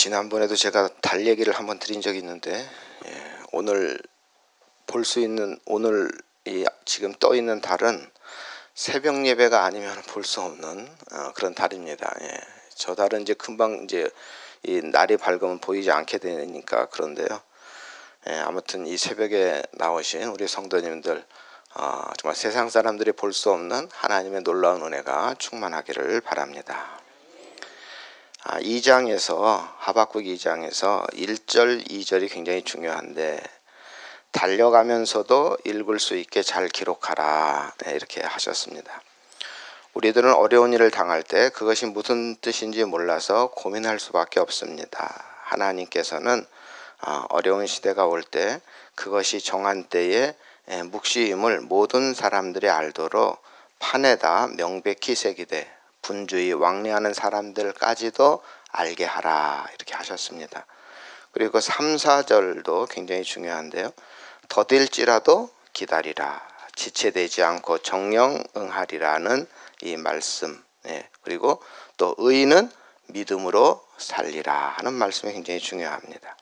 지난번에도 제가 달 얘기를 한번 드린 적이 있는데, 오늘 볼 수 있는, 오늘 지금 떠 있는 달은 새벽 예배가 아니면 볼 수 없는 그런 달입니다. 저 달은 이제 금방 이제 이 날이 밝으면 보이지 않게 되니까 그런데요. 아무튼 이 새벽에 나오신 우리 성도님들, 정말 세상 사람들이 볼 수 없는 하나님의 놀라운 은혜가 충만하기를 바랍니다. 2장에서 하박국 2장에서 1절 2절이 굉장히 중요한데, 달려가면서도 읽을 수 있게 잘 기록하라, 이렇게 하셨습니다. 우리들은 어려운 일을 당할 때 그것이 무슨 뜻인지 몰라서 고민할 수밖에 없습니다. 하나님께서는 어려운 시대가 올 때 그것이 정한 때에 묵시임을 모든 사람들이 알도록 판에다 명백히 새기되 분주히 왕래하는 사람들까지도 알게 하라, 이렇게 하셨습니다. 그리고 3, 4절도 굉장히 중요한데요. 더딜지라도 기다리라, 지체되지 않고 정령 응하리라는 이 말씀, 그리고 또 의인은 믿음으로 살리라 하는 말씀이 굉장히 중요합니다.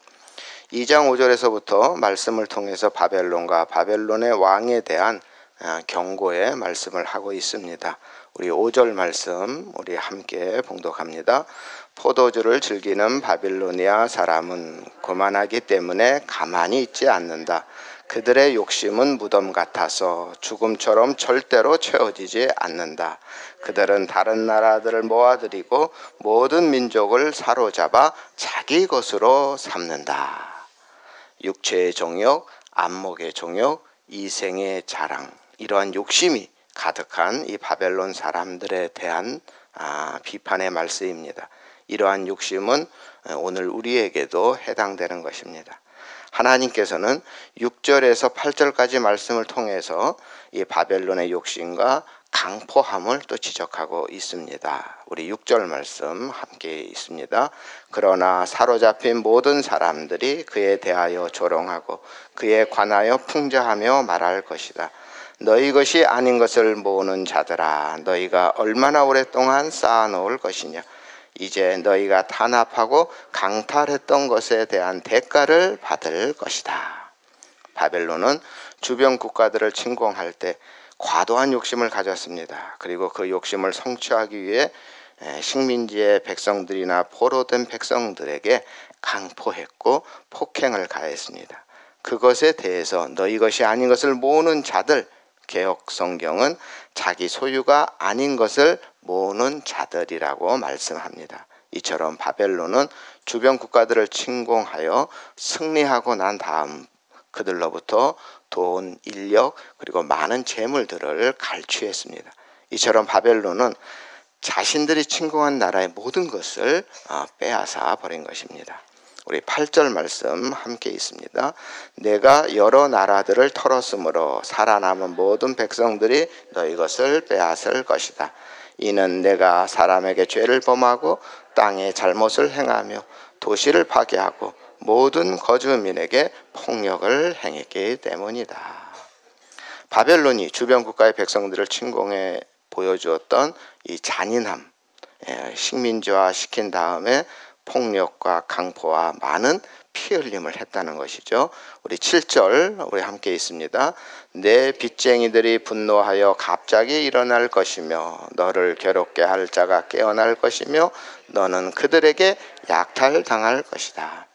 2장 5절에서부터 말씀을 통해서 바벨론과 바벨론의 왕에 대한 경고의 말씀을 하고 있습니다. 우리 5절 말씀 우리 함께 봉독합니다. 포도주를 즐기는 바빌로니아 사람은 고만하기 때문에 가만히 있지 않는다. 그들의 욕심은 무덤 같아서 죽음처럼 절대로 채워지지 않는다. 그들은 다른 나라들을 모아들이고 모든 민족을 사로잡아 자기 것으로 삼는다. 육체의 정욕, 안목의 정욕, 이생의 자랑, 이러한 욕심이 가득한 이 바벨론 사람들에 대한 비판의 말씀입니다. 이러한 욕심은 오늘 우리에게도 해당되는 것입니다. 하나님께서는 6절에서 8절까지 말씀을 통해서 이 바벨론의 욕심과 강포함을 또 지적하고 있습니다. 우리 6절 말씀 함께 있습니다. 그러나 사로잡힌 모든 사람들이 그에 대하여 조롱하고 그에 관하여 풍자하며 말할 것이다. 너희 것이 아닌 것을 모으는 자들아, 너희가 얼마나 오랫동안 쌓아놓을 것이냐. 이제 너희가 탄압하고 강탈했던 것에 대한 대가를 받을 것이다. 바벨론은 주변 국가들을 침공할 때 과도한 욕심을 가졌습니다. 그리고 그 욕심을 성취하기 위해 식민지의 백성들이나 포로된 백성들에게 강포했고 폭행을 가했습니다. 그것에 대해서 너희 것이 아닌 것을 모으는 자들, 개역 성경은 자기 소유가 아닌 것을 모으는 자들이라고 말씀합니다. 이처럼 바벨론은 주변 국가들을 침공하여 승리하고 난 다음 그들로부터 돈, 인력, 그리고 많은 재물들을 갈취했습니다. 이처럼 바벨론은 자신들이 침공한 나라의 모든 것을 빼앗아 버린 것입니다. 우리 8절 말씀 함께 있습니다. 내가 여러 나라들을 털었으므로 살아남은 모든 백성들이 너희 것을 빼앗을 것이다. 이는 내가 사람에게 죄를 범하고 땅에 잘못을 행하며 도시를 파괴하고 모든 거주민에게 폭력을 행했기 때문이다. 바벨론이 주변 국가의 백성들을 침공해 보여주었던 이 잔인함, 식민지화 시킨 다음에 폭력과 강포와 많은 피 흘림을 했다는 것이죠. 우리 7절 우리 함께 있습니다. 내 빚쟁이들이 분노하여 갑자기 일어날 것이며 너를 괴롭게 할 자가 깨어날 것이며 너는 그들에게 약탈당할 것이다.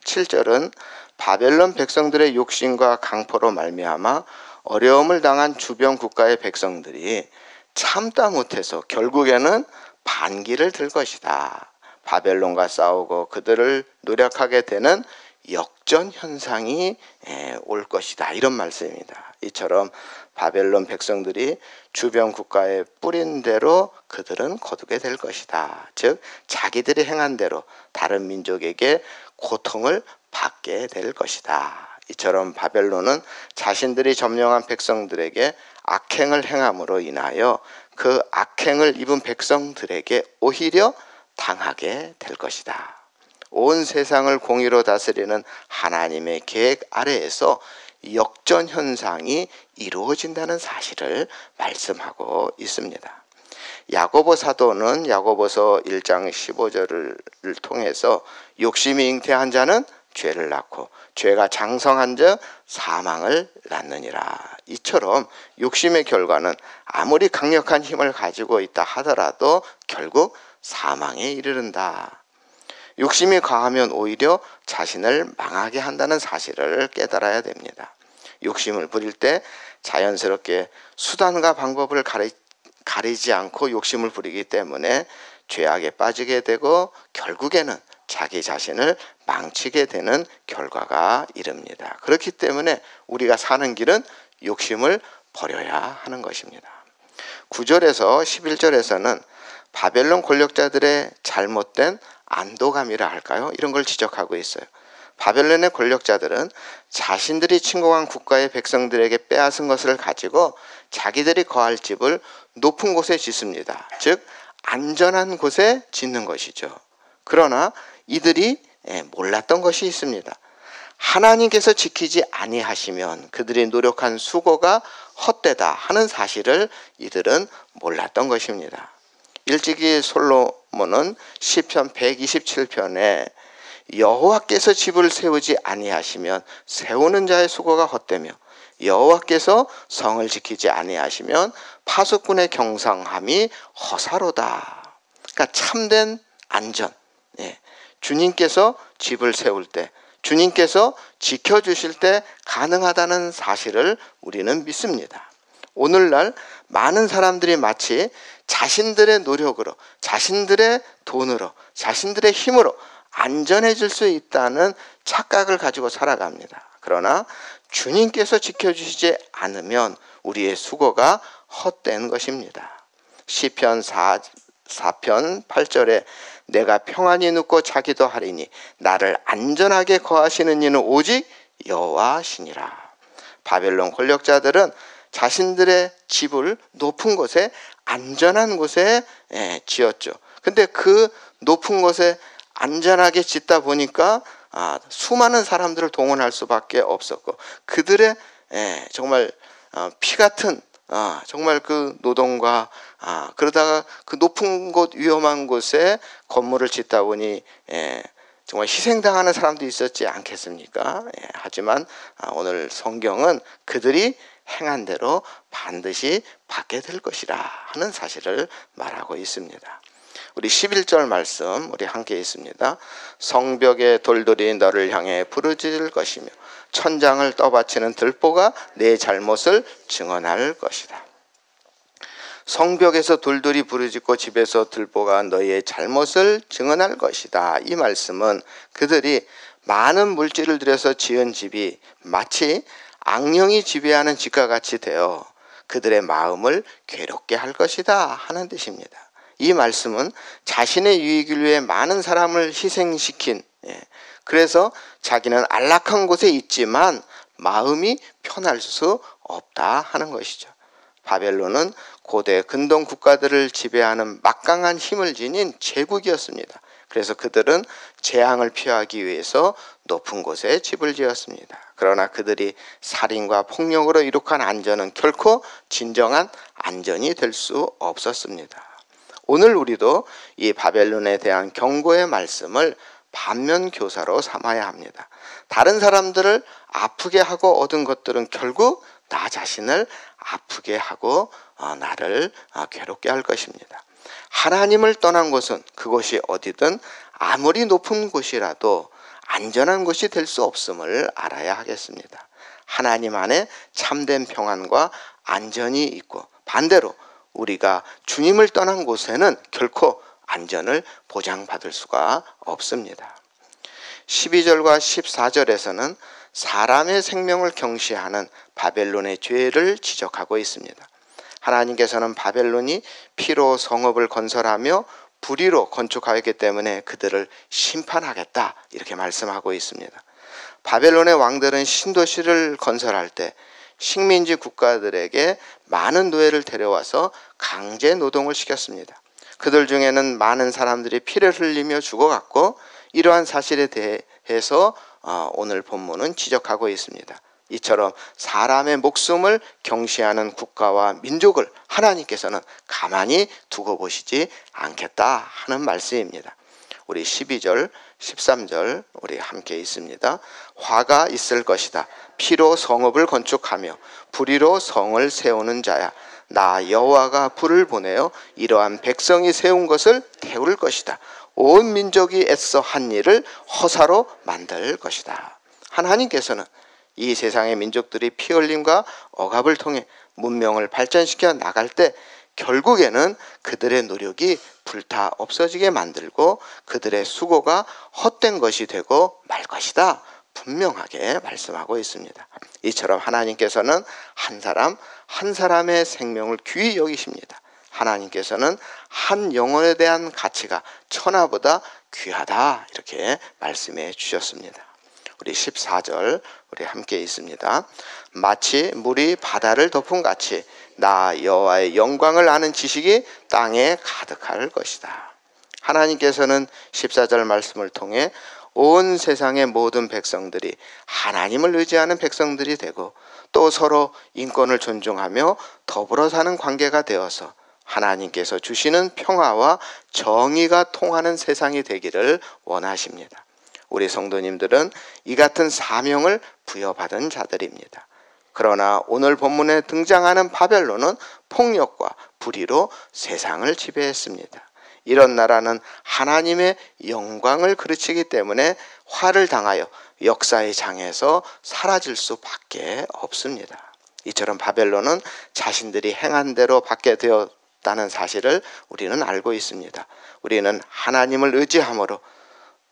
7절은 바벨론 백성들의 욕심과 강포로 말미암아 어려움을 당한 주변 국가의 백성들이 참다 못해서 결국에는 반기를 들 것이다. 바벨론과 싸우고 그들을 노력하게 되는 역전 현상이 올 것이다, 이런 말씀입니다. 이처럼 바벨론 백성들이 주변 국가에 뿌린 대로 그들은 거두게 될 것이다. 즉 자기들이 행한 대로 다른 민족에게 고통을 받게 될 것이다. 이처럼 바벨론은 자신들이 점령한 백성들에게 악행을 행함으로 인하여 그 악행을 입은 백성들에게 오히려 당하게 될 것이다. 온 세상을 공의로 다스리는 하나님의 계획 아래에서 역전 현상이 이루어진다는 사실을 말씀하고 있습니다. 야고보 사도는 야고보서 1장 15절을 통해서 욕심이 잉태한 자는 죄를 낳고 죄가 장성한 자 사망을 낳느니라. 이처럼 욕심의 결과는 아무리 강력한 힘을 가지고 있다 하더라도 결국 사망에 이르른다. 욕심이 과하면 오히려 자신을 망하게 한다는 사실을 깨달아야 됩니다. 욕심을 부릴 때 자연스럽게 수단과 방법을 가리지 않고 욕심을 부리기 때문에 죄악에 빠지게 되고 결국에는 자기 자신을 망치게 되는 결과가 이릅니다. 그렇기 때문에 우리가 사는 길은 욕심을 버려야 하는 것입니다. 9절에서 11절에서는 바벨론 권력자들의 잘못된 안도감이라 할까요? 이런 걸 지적하고 있어요. 바벨론의 권력자들은 자신들이 침공한 국가의 백성들에게 빼앗은 것을 가지고 자기들이 거할 집을 높은 곳에 짓습니다. 즉 안전한 곳에 짓는 것이죠. 그러나 이들이 몰랐던 것이 있습니다. 하나님께서 지키지 아니하시면 그들이 노력한 수고가 헛되다 하는 사실을 이들은 몰랐던 것입니다. 일찍이 솔로몬은 시편 127편에 여호와께서 집을 세우지 아니하시면 세우는 자의 수고가 헛되며 여호와께서 성을 지키지 아니하시면 파수꾼의 경상함이 허사로다. 그러니까 참된 안전, 주님께서 집을 세울 때, 주님께서 지켜주실 때 가능하다는 사실을 우리는 믿습니다. 오늘날 많은 사람들이 마치 자신들의 노력으로, 자신들의 돈으로, 자신들의 힘으로 안전해질 수 있다는 착각을 가지고 살아갑니다. 그러나 주님께서 지켜주시지 않으면 우리의 수고가 헛된 것입니다. 시편 4편 8절에 내가 평안히 눕고 자기도 하리니 나를 안전하게 거하시는 이는 오직 여호와시니라. 바벨론 권력자들은 자신들의 집을 높은 곳에 안전한 곳에 지었죠. 근데 그 높은 곳에 안전하게 짓다 보니까 수많은 사람들을 동원할 수밖에 없었고 그들의 정말 피 같은 정말 그 노동과 그러다가 그 높은 곳 위험한 곳에 건물을 짓다 보니 정말 희생당하는 사람도 있었지 않겠습니까? 하지만 오늘 성경은 그들이 행한 대로 반드시 받게 될 것이라 하는 사실을 말하고 있습니다. 우리 11절 말씀 우리 함께 있습니다. 성벽의 돌들이 너를 향해 부르짖을 것이며 천장을 떠받치는 들보가 내 잘못을 증언할 것이다. 성벽에서 돌들이 부르짖고 집에서 들보가 너희의 잘못을 증언할 것이다. 이 말씀은 그들이 많은 물질을 들여서 지은 집이 마치 악령이 지배하는 집과 같이 되어 그들의 마음을 괴롭게 할 것이다 하는 뜻입니다. 이 말씀은 자신의 유익을 위해 많은 사람을 희생시킨, 그래서 자기는 안락한 곳에 있지만 마음이 편할 수 없다 하는 것이죠. 바벨론은 고대 근동 국가들을 지배하는 막강한 힘을 지닌 제국이었습니다. 그래서 그들은 재앙을 피하기 위해서 높은 곳에 집을 지었습니다. 그러나 그들이 살인과 폭력으로 이룩한 안전은 결코 진정한 안전이 될 수 없었습니다. 오늘 우리도 이 바벨론에 대한 경고의 말씀을 반면 교사로 삼아야 합니다. 다른 사람들을 아프게 하고 얻은 것들은 결국 나 자신을 아프게 하고 나를 괴롭게 할 것입니다. 하나님을 떠난 곳은 그곳이 어디든 아무리 높은 곳이라도 안전한 곳이 될 수 없음을 알아야 하겠습니다. 하나님 안에 참된 평안과 안전이 있고 반대로 우리가 주님을 떠난 곳에는 결코 안전을 보장받을 수가 없습니다. 12절과 14절에서는 사람의 생명을 경시하는 바벨론의 죄를 지적하고 있습니다. 하나님께서는 바벨론이 피로 성읍을 건설하며 불의로 건축하였기 때문에 그들을 심판하겠다 이렇게 말씀하고 있습니다. 바벨론의 왕들은 신도시를 건설할 때 식민지 국가들에게 많은 노예를 데려와서 강제 노동을 시켰습니다. 그들 중에는 많은 사람들이 피를 흘리며 죽어갔고 이러한 사실에 대해서 오늘 본문은 지적하고 있습니다. 이처럼 사람의 목숨을 경시하는 국가와 민족을 하나님께서는 가만히 두고 보시지 않겠다 하는 말씀입니다. 우리 12절, 13절 우리 함께 있습니다. 화가 있을 것이다. 피로 성읍을 건축하며 불의로 성을 세우는 자야. 나 여호와가 불을 보내어 이러한 백성이 세운 것을 태울 것이다. 온 민족이 애써 한 일을 허사로 만들 것이다. 하나님께서는 이 세상의 민족들이 피 흘림과 억압을 통해 문명을 발전시켜 나갈 때 결국에는 그들의 노력이 불타 없어지게 만들고 그들의 수고가 헛된 것이 되고 말 것이다. 분명하게 말씀하고 있습니다. 이처럼 하나님께서는 한 사람 한 사람의 생명을 귀히 여기십니다. 하나님께서는 한 영혼에 대한 가치가 천하보다 귀하다 이렇게 말씀해 주셨습니다. 우리 14절 우리 함께 있습니다. 마치 물이 바다를 덮은 같이 나 여호와의 영광을 아는 지식이 땅에 가득할 것이다. 하나님께서는 14절 말씀을 통해 온 세상의 모든 백성들이 하나님을 의지하는 백성들이 되고 또 서로 인권을 존중하며 더불어 사는 관계가 되어서 하나님께서 주시는 평화와 정의가 통하는 세상이 되기를 원하십니다. 우리 성도님들은 이 같은 사명을 부여받은 자들입니다. 그러나 오늘 본문에 등장하는 바벨론은 폭력과 불의로 세상을 지배했습니다. 이런 나라는 하나님의 영광을 그르치기 때문에 화를 당하여 역사의 장에서 사라질 수밖에 없습니다. 이처럼 바벨론은 자신들이 행한 대로 받게 되었다는 사실을 우리는 알고 있습니다. 우리는 하나님을 의지함으로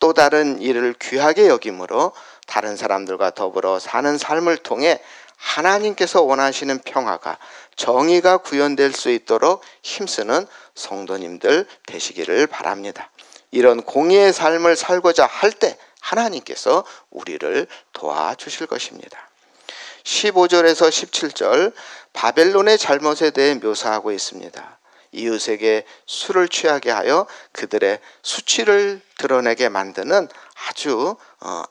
또 다른 일을 귀하게 여김으로 다른 사람들과 더불어 사는 삶을 통해 하나님께서 원하시는 평화가 정의가 구현될 수 있도록 힘쓰는 성도님들 되시기를 바랍니다. 이런 공의의 삶을 살고자 할 때 하나님께서 우리를 도와주실 것입니다. 15절에서 17절 바벨론의 잘못에 대해 묘사하고 있습니다. 이웃에게 술을 취하게 하여 그들의 수치를 드러내게 만드는 아주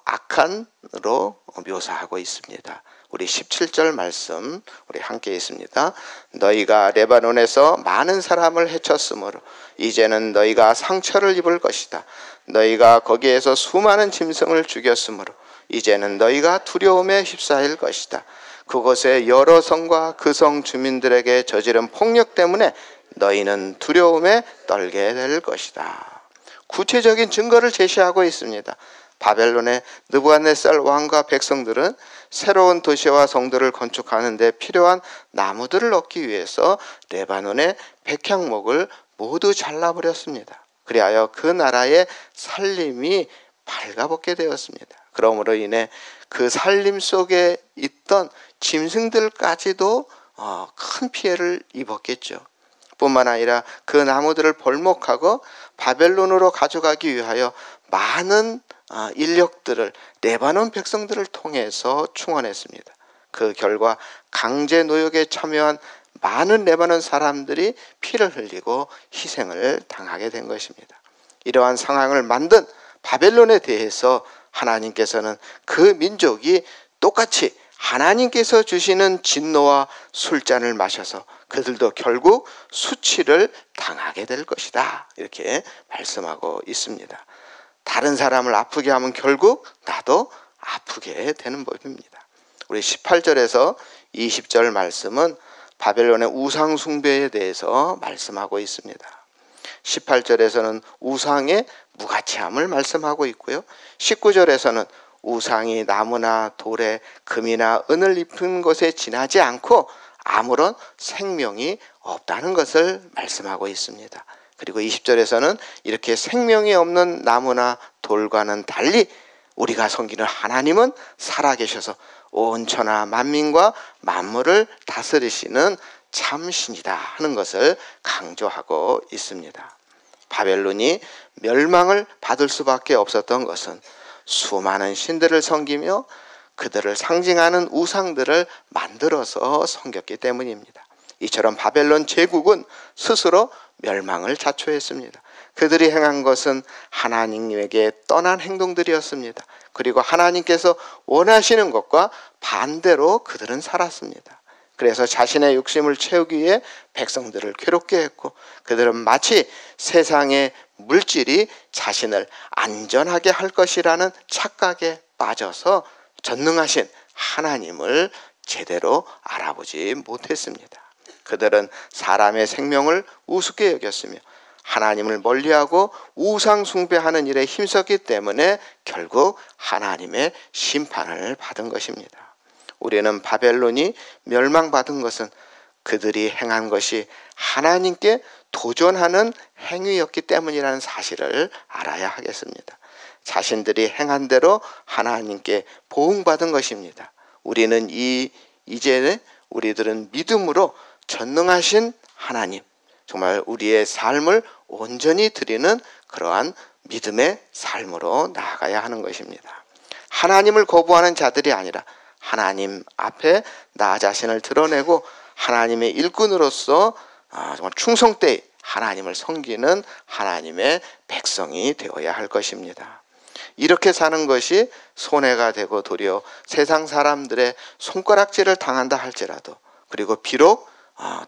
악한으로 묘사하고 있습니다. 우리 17절 말씀 우리 함께 있습니다. 너희가 레바논에서 많은 사람을 해쳤으므로 이제는 너희가 상처를 입을 것이다. 너희가 거기에서 수많은 짐승을 죽였으므로 이제는 너희가 두려움에 휩싸일 것이다. 그곳의 여러 성과 그 성 주민들에게 저지른 폭력 때문에 너희는 두려움에 떨게 될 것이다. 구체적인 증거를 제시하고 있습니다. 바벨론의 느부갓네살 왕과 백성들은 새로운 도시와 성들을 건축하는 데 필요한 나무들을 얻기 위해서 레바논의 백향목을 모두 잘라버렸습니다. 그리하여 그 나라의 살림이 발가벗게 되었습니다. 그러므로 인해 그 살림 속에 있던 짐승들까지도 큰 피해를 입었겠죠. 뿐만 아니라 그 나무들을 벌목하고 바벨론으로 가져가기 위하여 많은 인력들을 레바논 백성들을 통해서 충원했습니다. 그 결과 강제 노역에 참여한 많은 레바논 사람들이 피를 흘리고 희생을 당하게 된 것입니다. 이러한 상황을 만든 바벨론에 대해서 하나님께서는 그 민족이 똑같이 하나님께서 주시는 진노와 술잔을 마셔서 그들도 결국 수치를 당하게 될 것이다. 이렇게 말씀하고 있습니다. 다른 사람을 아프게 하면 결국 나도 아프게 되는 법입니다. 우리 18절에서 20절 말씀은 바벨론의 우상 숭배에 대해서 말씀하고 있습니다. 18절에서는 우상의 무가치함을 말씀하고 있고요. 19절에서는 우상이 나무나 돌에 금이나 은을 입힌 것에 지나지 않고 아무런 생명이 없다는 것을 말씀하고 있습니다. 그리고 20절에서는 이렇게 생명이 없는 나무나 돌과는 달리 우리가 섬기는 하나님은 살아계셔서 온 천하 만민과 만물을 다스리시는 참신이다 하는 것을 강조하고 있습니다. 바벨론이 멸망을 받을 수밖에 없었던 것은 수많은 신들을 섬기며 그들을 상징하는 우상들을 만들어서 섬겼기 때문입니다. 이처럼 바벨론 제국은 스스로 멸망을 자초했습니다. 그들이 행한 것은 하나님에게 떠난 행동들이었습니다. 그리고 하나님께서 원하시는 것과 반대로 그들은 살았습니다. 그래서 자신의 욕심을 채우기 위해 백성들을 괴롭게 했고, 그들은 마치 세상의 물질이 자신을 안전하게 할 것이라는 착각에 빠져서 전능하신 하나님을 제대로 알아보지 못했습니다. 그들은 사람의 생명을 우습게 여겼으며 하나님을 멀리하고 우상 숭배하는 일에 힘썼기 때문에 결국 하나님의 심판을 받은 것입니다. 우리는 바벨론이 멸망받은 것은 그들이 행한 것이 하나님께 도전하는 행위였기 때문이라는 사실을 알아야 하겠습니다. 자신들이 행한 대로 하나님께 보응받은 것입니다. 이제 우리들은 믿음으로 전능하신 하나님, 정말 우리의 삶을 온전히 드리는 그러한 믿음의 삶으로 나아가야 하는 것입니다. 하나님을 거부하는 자들이 아니라 하나님 앞에 나 자신을 드러내고 하나님의 일꾼으로서 정말 충성되이 하나님을 섬기는 하나님의 백성이 되어야 할 것입니다. 이렇게 사는 것이 손해가 되고 도리어 세상 사람들의 손가락질을 당한다 할지라도, 그리고 비록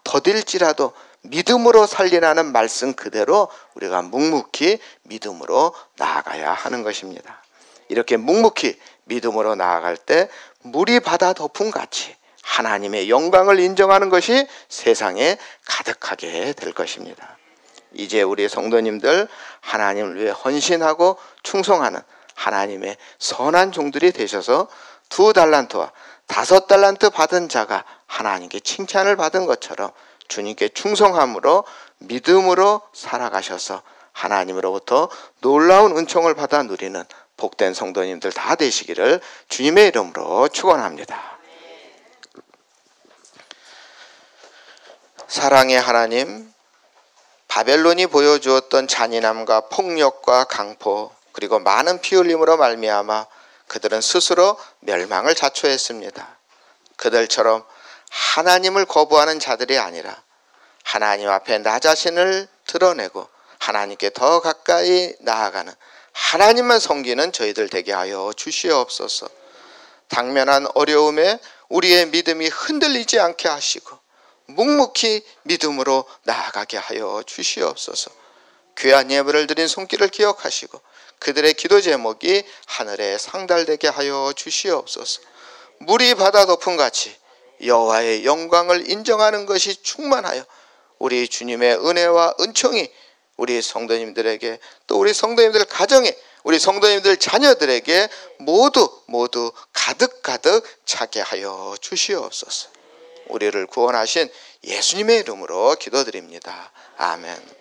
더딜지라도 믿음으로 살리라는 말씀 그대로 우리가 묵묵히 믿음으로 나아가야 하는 것입니다. 이렇게 묵묵히 믿음으로 나아갈 때 물이 바다 덮음 같이 하나님의 영광을 인정하는 것이 세상에 가득하게 될 것입니다. 이제 우리 성도님들 하나님을 위해 헌신하고 충성하는 하나님의 선한 종들이 되셔서 2달란트와 5달란트 받은 자가 하나님께 칭찬을 받은 것처럼 주님께 충성함으로 믿음으로 살아가셔서 하나님으로부터 놀라운 은총을 받아 누리는 복된 성도님들 다 되시기를 주님의 이름으로 축원합니다. 사랑의 하나님, 바벨론이 보여주었던 잔인함과 폭력과 강포, 그리고 많은 피 흘림으로 말미암아 그들은 스스로 멸망을 자초했습니다. 그들처럼 하나님을 거부하는 자들이 아니라 하나님 앞에 나 자신을 드러내고 하나님께 더 가까이 나아가는, 하나님만 섬기는 저희들 되게 하여 주시옵소서. 당면한 어려움에 우리의 믿음이 흔들리지 않게 하시고 묵묵히 믿음으로 나아가게 하여 주시옵소서. 귀한 예물을 드린 손길을 기억하시고 그들의 기도 제목이 하늘에 상달되게 하여 주시옵소서. 물이 바다 덮음 같이 여호와의 영광을 인정하는 것이 충만하여 우리 주님의 은혜와 은총이 우리 성도님들에게, 또 우리 성도님들 가정에, 우리 성도님들 자녀들에게 모두 가득 차게 하여 주시옵소서. 우리를 구원하신 예수님의 이름으로 기도드립니다. 아멘.